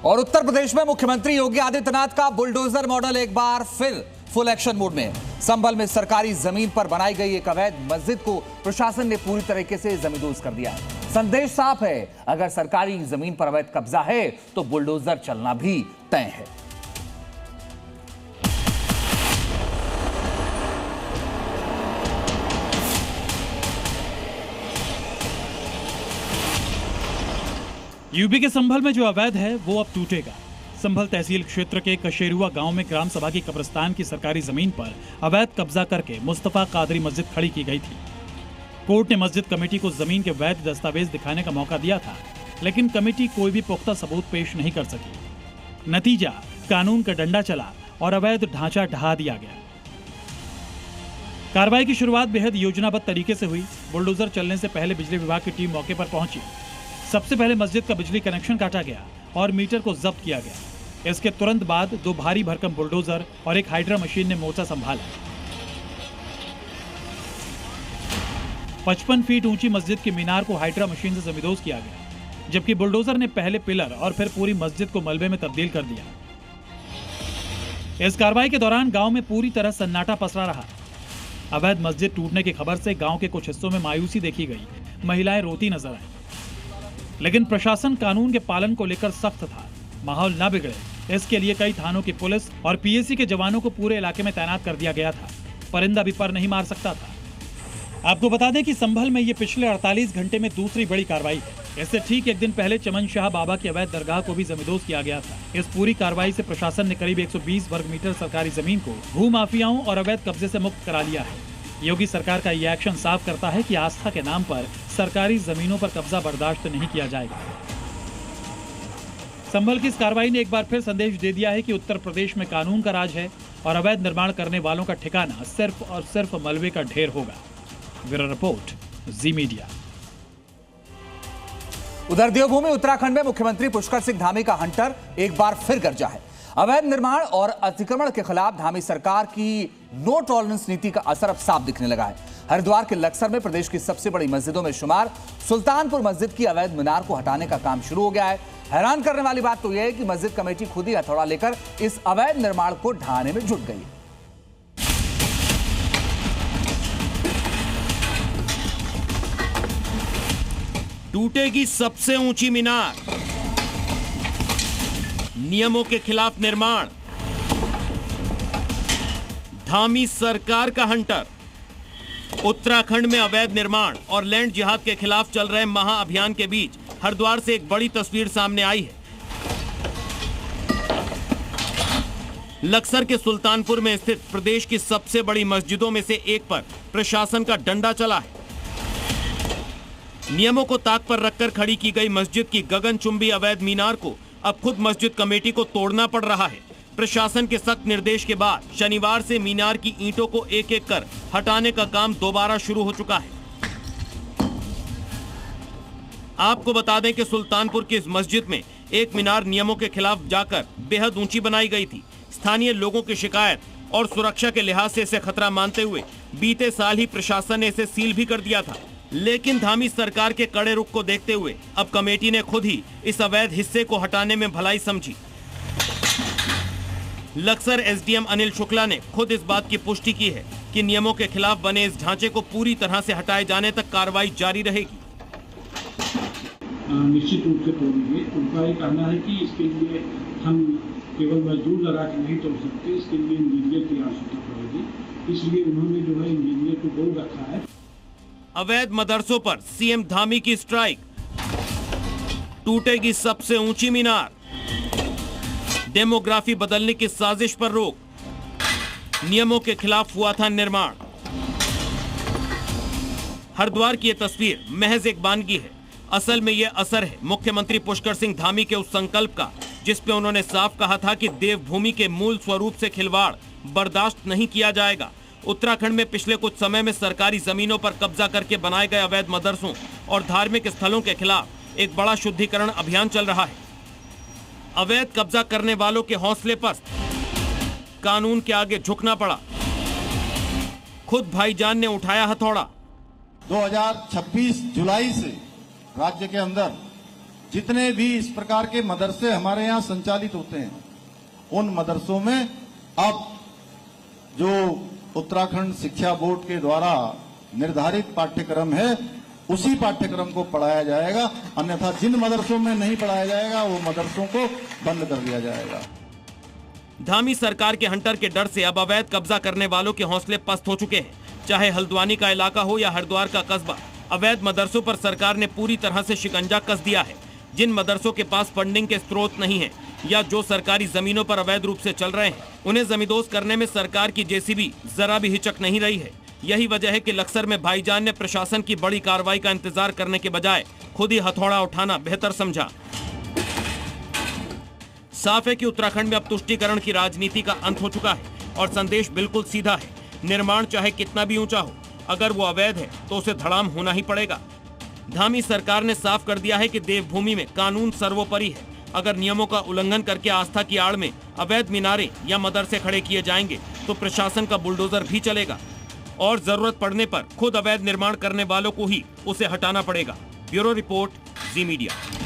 और उत्तर प्रदेश में मुख्यमंत्री योगी आदित्यनाथ का बुलडोजर मॉडल एक बार फिर फुल एक्शन मोड में है। संभल में सरकारी जमीन पर बनाई गई एक अवैध मस्जिद को प्रशासन ने पूरी तरीके से जमींदोज कर दिया है। संदेश साफ है, अगर सरकारी जमीन पर अवैध कब्जा है तो बुलडोजर चलना भी तय है। यूपी के संभल में जो अवैध है वो अब टूटेगा। संभल तहसील क्षेत्र के कशेरुआ गांव में ग्राम सभा की कब्रिस्तान की सरकारी जमीन पर अवैध कब्जा करके मुस्तफा कादरी मस्जिद खड़ी की गई थी। कोर्ट ने मस्जिद कमेटी को जमीन के वैध दस्तावेज दिखाने का मौका दिया था, लेकिन कमेटी कोई भी पुख्ता सबूत पेश नहीं कर सकी। नतीजा, कानून का डंडा चला और अवैध ढांचा ढहा दिया गया। कार्रवाई की शुरुआत बेहद योजनाबद्ध तरीके से हुई। बुलडोजर चलने से पहले बिजली विभाग की टीम मौके पर पहुंची। सबसे पहले मस्जिद का बिजली कनेक्शन काटा गया और मीटर को जब्त किया गया। इसके तुरंत बाद दो भारी भरकम बुलडोजर और एक हाइड्रा मशीन ने मोर्चा संभाला। 55 फीट ऊंची मस्जिद की मीनार को हाइड्रा मशीन से जमींदोज किया गया, जबकि बुलडोजर ने पहले पिलर और फिर पूरी मस्जिद को मलबे में तब्दील कर दिया। इस कार्रवाई के दौरान गांव में पूरी तरह सन्नाटा पसरा रहा। अवैध मस्जिद टूटने की खबर से गांव के कुछ हिस्सों में मायूसी देखी गई। महिलाएं रोती नजर आई, लेकिन प्रशासन कानून के पालन को लेकर सख्त था। माहौल न बिगड़े, इसके लिए कई थानों की पुलिस और पीएसी के जवानों को पूरे इलाके में तैनात कर दिया गया था। परिंदा भी पर नहीं मार सकता था। आपको बता दें कि संभल में ये पिछले 48 घंटे में दूसरी बड़ी कार्रवाई है। इससे ठीक एक दिन पहले चमन शाह बाबा की अवैध दरगाह को भी जमींदोज किया गया था। इस पूरी कार्रवाई से प्रशासन ने करीब 120 वर्ग मीटर सरकारी जमीन को भू माफियाओं और अवैध कब्जे से मुक्त करा लिया है। योगी सरकार का ये एक्शन साफ करता है कि आस्था के नाम पर सरकारी जमीनों पर कब्जा बर्दाश्त नहीं किया जाएगा। संभल की इस कार्रवाई ने एक बार फिर संदेश दे दिया है कि उत्तर प्रदेश में कानून का राज है और अवैध निर्माण करने वालों का ठिकाना सिर्फ और सिर्फ मलबे का ढेर होगा। ब्यूरो रिपोर्ट, जी मीडिया। उधर देवभूमि उत्तराखंड में मुख्यमंत्री पुष्कर सिंह धामी का हंटर एक बार फिर गरजा है। अवैध निर्माण और अतिक्रमण के खिलाफ धामी सरकार की नो टॉलरेंस नीति का असर अब साफ दिखने लगा है। हरिद्वार के लक्सर में प्रदेश की सबसे बड़ी मस्जिदों में शुमार सुल्तानपुर मस्जिद की अवैध मीनार को हटाने का काम शुरू हो गया है। हैरान करने वाली बात तो यह है कि मस्जिद कमेटी खुद ही हथौड़ा लेकर इस अवैध निर्माण को ढहाने में जुट गई है। टूटेगी सबसे ऊंची मीनार, नियमों के खिलाफ निर्माण, धामी सरकार का हंटर। उत्तराखंड में अवैध निर्माण और लैंड जिहाद के खिलाफ चल रहे महाअभियान के बीच हरिद्वार से एक बड़ी तस्वीर सामने आई है। लक्सर के सुल्तानपुर में स्थित प्रदेश की सबसे बड़ी मस्जिदों में से एक पर प्रशासन का डंडा चला है। नियमों को ताक पर रखकर खड़ी की गई मस्जिद की गगनचुंबी अवैध मीनार को अब खुद मस्जिद कमेटी को तोड़ना पड़ रहा है। प्रशासन के सख्त निर्देश के बाद शनिवार से मीनार की ईंटों को एक एक कर हटाने का काम दोबारा शुरू हो चुका है। आपको बता दें कि सुल्तानपुर की इस मस्जिद में एक मीनार नियमों के खिलाफ जाकर बेहद ऊंची बनाई गई थी। स्थानीय लोगों की शिकायत और सुरक्षा के लिहाज से इसे खतरा मानते हुए बीते साल ही प्रशासन ने इसे सील भी कर दिया था, लेकिन धामी सरकार के कड़े रुख को देखते हुए अब कमेटी ने खुद ही इस अवैध हिस्से को हटाने में भलाई समझी। लक्सर एसडीएम अनिल शुक्ला ने खुद इस बात की पुष्टि की है कि नियमों के खिलाफ बने इस ढांचे को पूरी तरह से हटाए जाने तक कार्रवाई जारी रहेगी। निश्चित रूप से तोड़ेंगे। उनका ये कहना है कि इसके लिए हम केवल मजदूर लगा के नहीं तोड़ सकते, इसके लिए इंजीनियर की आवश्यकता पड़ेगी। इसलिए उन्होंने जो है इंजीनियर को बोल रखा है। अवैध मदरसों पर सीएम धामी की स्ट्राइक, टूटेगी सबसे ऊंची मीनार, डेमोग्राफी बदलने की साजिश पर रोक, नियमों के खिलाफ हुआ था निर्माण। हरिद्वार की यह तस्वीर महज एक बानगी है। असल में यह असर है मुख्यमंत्री पुष्कर सिंह धामी के उस संकल्प का, जिस पे उन्होंने साफ कहा था कि देवभूमि के मूल स्वरूप से खिलवाड़ बर्दाश्त नहीं किया जाएगा। उत्तराखंड में पिछले कुछ समय में सरकारी जमीनों पर कब्जा करके बनाए गए अवैध मदरसों और धार्मिक स्थलों के खिलाफ एक बड़ा शुद्धिकरण अभियान चल रहा है। अवैध कब्जा करने वालों के हौसले पस्त, कानून के आगे झुकना पड़ा। खुद भाईजान ने उठाया हथौड़ा। 2026 जुलाई से राज्य के अंदर जितने भी इस प्रकार के मदरसे हमारे यहाँ संचालित होते हैं, उन मदरसों में अब जो उत्तराखंड शिक्षा बोर्ड के द्वारा निर्धारित पाठ्यक्रम है, उसी पाठ्यक्रम को पढ़ाया जाएगा। अन्यथा जिन मदरसों में नहीं पढ़ाया जाएगा, वो मदरसों को बंद कर दिया जाएगा। धामी सरकार के हंटर के डर से अब अवैध कब्जा करने वालों के हौसले पस्त हो चुके हैं। चाहे हल्द्वानी का इलाका हो या हरिद्वार का कस्बा, अवैध मदरसों पर सरकार ने पूरी तरह से शिकंजा कस दिया है। जिन मदरसों के पास फंडिंग के स्रोत नहीं है या जो सरकारी जमीनों पर अवैध रूप से चल रहे हैं, उन्हें जमींदोज करने में सरकार की जेसीबी जरा भी हिचक नहीं रही है। यही वजह है कि लक्सर में भाईजान ने प्रशासन की बड़ी कार्रवाई का इंतजार करने के बजाय खुद ही हथौड़ा उठाना बेहतर समझा। साफ है कि उत्तराखंड में अब तुष्टीकरण की राजनीति का अंत हो चुका है और संदेश बिल्कुल सीधा है। निर्माण चाहे कितना भी ऊंचा हो, अगर वो अवैध है तो उसे धड़ाम होना ही पड़ेगा। धामी सरकार ने साफ कर दिया है कि देवभूमि में कानून सर्वोपरि है। अगर नियमों का उल्लंघन करके आस्था की आड़ में अवैध मीनारे या मदरसे खड़े किए जाएंगे तो प्रशासन का बुलडोजर भी चलेगा और जरूरत पड़ने पर खुद अवैध निर्माण करने वालों को ही उसे हटाना पड़ेगा। ब्यूरो रिपोर्ट, जी मीडिया।